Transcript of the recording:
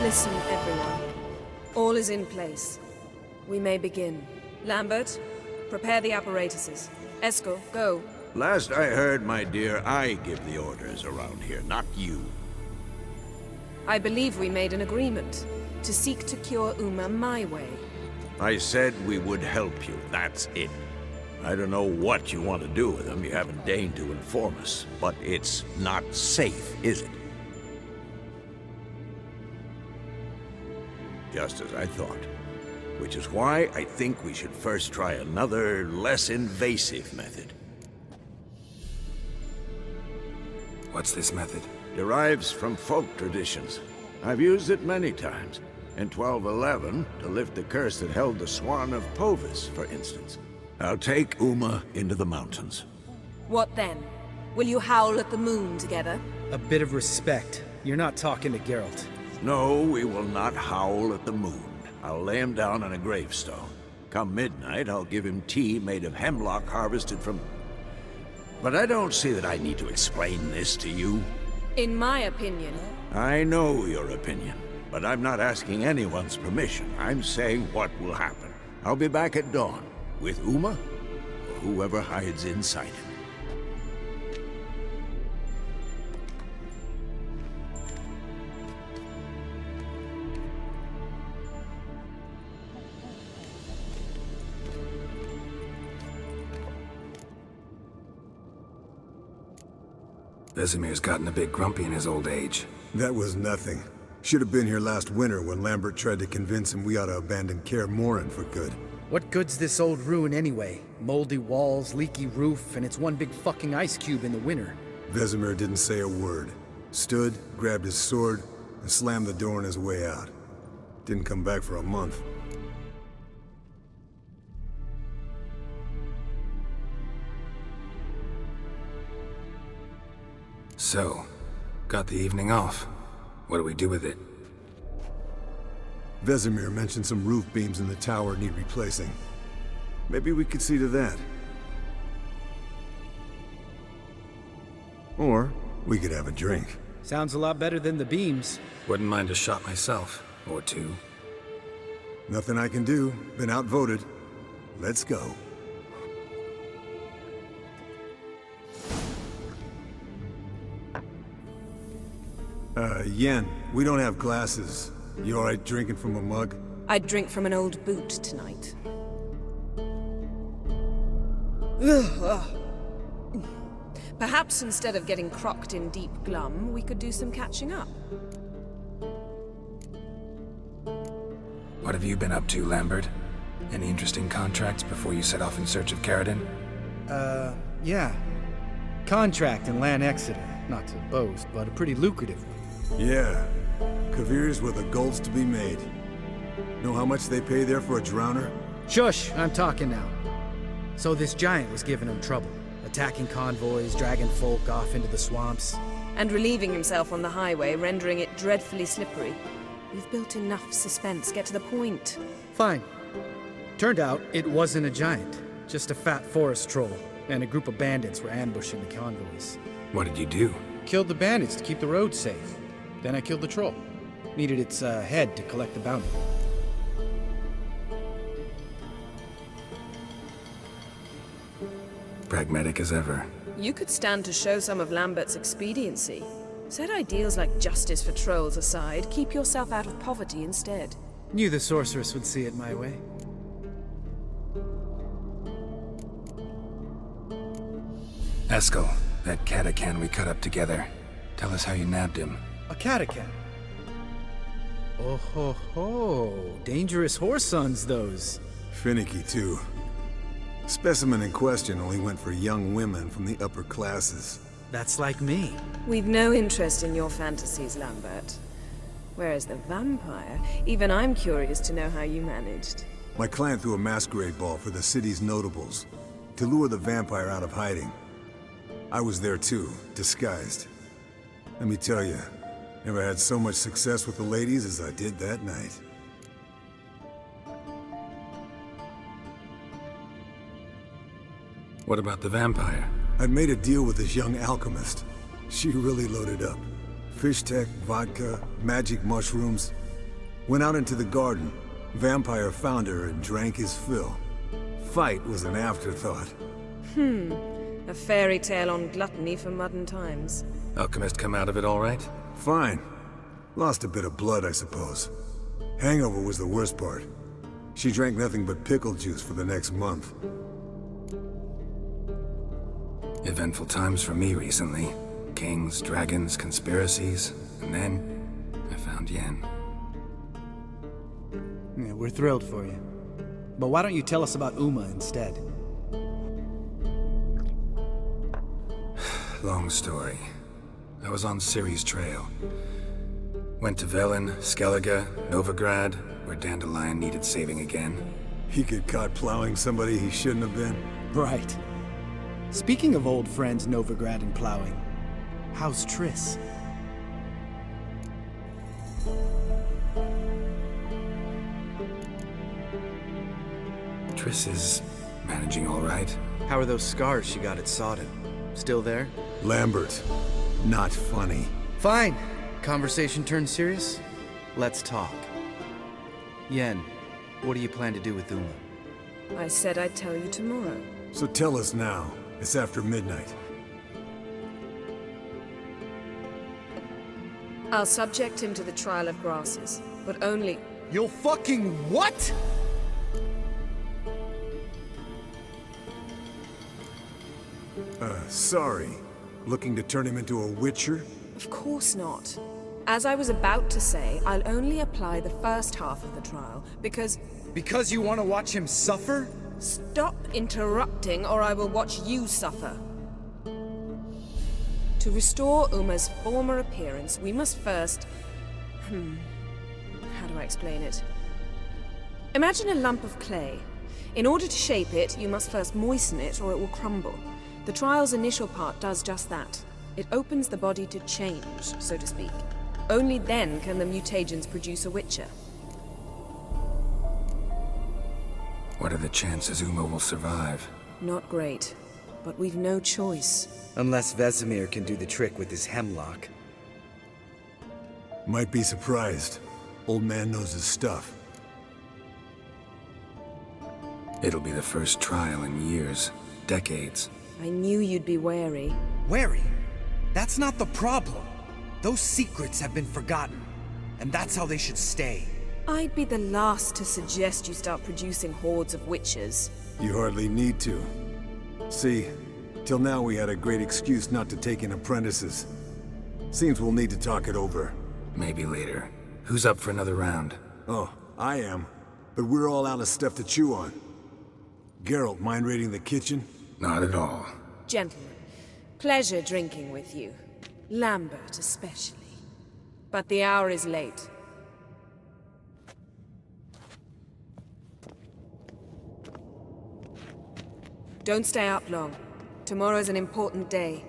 Listen, everyone. All is in place. We may begin. Lambert, prepare the apparatuses. Eskel, go. Last I heard, my dear, I give the orders around here, not you. I believe we made an agreement to seek to cure Uma my way. I said we would help you, that's it. I don't know what you want to do with him, you haven't deigned to inform us, but it's not safe, is it? Just as I thought. Which is why I think we should first try another, less invasive method. What's this method? Derives from folk traditions. I've used it many times. In 1211, to lift the curse that held the Swan of Povis, for instance. I'll take Uma into the mountains. What then? Will you howl at the moon together? A bit of respect. You're not talking to Geralt. No, we will not howl at the moon. I'll lay him down on a gravestone. Come midnight, I'll give him tea made of hemlock harvested from... But I don't see that I need to explain this to you. In my opinion... I know your opinion, but I'm not asking anyone's permission. I'm saying what will happen. I'll be back at dawn, with Uma, or whoever hides inside him. Vesemir's gotten a bit grumpy in his old age. That was nothing. Should have been here last winter when Lambert tried to convince him we ought to abandon Kaer Morhen for good. What good's this old ruin anyway? Moldy walls, leaky roof, and it's one big fucking ice cube in the winter. Vesemir didn't say a word. Stood, grabbed his sword, and slammed the door on his way out. Didn't come back for a month. So, got the evening off. What do we do with it? Vesemir mentioned some roof beams in the tower need replacing. Maybe we could see to that. Or we could have a drink. Sounds a lot better than the beams. Wouldn't mind a shot myself, or two. Nothing I can do. Been outvoted. Let's go. Yen, we don't have glasses. You alright drinking from a mug? I'd drink from an old boot tonight. Perhaps instead of getting crocked in deep glum, we could do some catching up. What have you been up to, Lambert? Any interesting contracts before you set off in search of Caradon? Yeah. Contract in Lan Exeter. Not to boast, but a pretty lucrative one. Yeah. Kavir's where the gold's to be made. Know how much they pay there for a drowner? Shush, I'm talking now. So this giant was giving him trouble. Attacking convoys, dragging folk off into the swamps. And relieving himself on the highway, rendering it dreadfully slippery. You've built enough suspense. Get to the point. Fine. Turned out it wasn't a giant. Just a fat forest troll. And a group of bandits were ambushing the convoys. What did you do? Killed the bandits to keep the roads safe. Then I killed the troll. Needed its head to collect the bounty. Pragmatic as ever. You could stand to show some of Lambert's expediency. Set ideals like justice for trolls aside, keep yourself out of poverty instead. Knew the sorceress would see it my way. Eskel, that catacan we cut up together. Tell us how you nabbed him. A catacan. Oh ho ho. Dangerous horse sons, those. Finicky, too. Specimen in question only went for young women from the upper classes. That's like me. We've no interest in your fantasies, Lambert. Whereas the vampire, even I'm curious to know how you managed. My clan threw a masquerade ball for the city's notables, to lure the vampire out of hiding. I was there too, disguised. Let me tell you, never had so much success with the ladies as I did that night. What about the vampire? I'd made a deal with this young alchemist. She really loaded up. Fish tech, vodka, magic mushrooms. Went out into the garden. Vampire found her and drank his fill. Fight was an afterthought. A fairy tale on gluttony for modern times. Alchemist come out of it all right? Fine. Lost a bit of blood, I suppose. Hangover was the worst part. She drank nothing but pickle juice for the next month. Eventful times for me recently. Kings, dragons, conspiracies, and then I found Yen. Yeah, we're thrilled for you. But why don't you tell us about Uma instead? Long story. I was on Ciri's trail. Went to Velen, Skellige, Novigrad, where Dandelion needed saving again. He get caught plowing somebody he shouldn't have been. Right. Speaking of old friends Novigrad and plowing, how's Triss? Triss is managing all right. How are those scars she got at Sodden? Still there? Lambert. Not funny. Fine. Conversation turned serious? Let's talk. Yen, what do you plan to do with Uma? I said I'd tell you tomorrow. So tell us now. It's after midnight. I'll subject him to the trial of grasses, but only... You'll fucking what?! Sorry. Looking to turn him into a witcher? Of course not. As I was about to say, I'll only apply the first half of the trial, because... Because you want to watch him suffer? Stop interrupting, or I will watch you suffer. To restore Uma's former appearance, we must first... How do I explain it? Imagine a lump of clay. In order to shape it, you must first moisten it, or it will crumble. The trial's initial part does just that. It opens the body to change, so to speak. Only then can the mutagens produce a witcher. What are the chances Uma will survive? Not great, but we've no choice. Unless Vesemir can do the trick with his hemlock. Might be surprised. Old man knows his stuff. It'll be the first trial in years, decades. I knew you'd be wary. Wary? That's not the problem. Those secrets have been forgotten, and that's how they should stay. I'd be the last to suggest you start producing hordes of witches. You hardly need to. See, till now we had a great excuse not to take in apprentices. Seems we'll need to talk it over. Maybe later. Who's up for another round? Oh, I am. But we're all out of stuff to chew on. Geralt, mind raiding the kitchen? Not at all. Gentlemen, pleasure drinking with you. Lambert especially. But the hour is late. Don't stay up long. Tomorrow's an important day.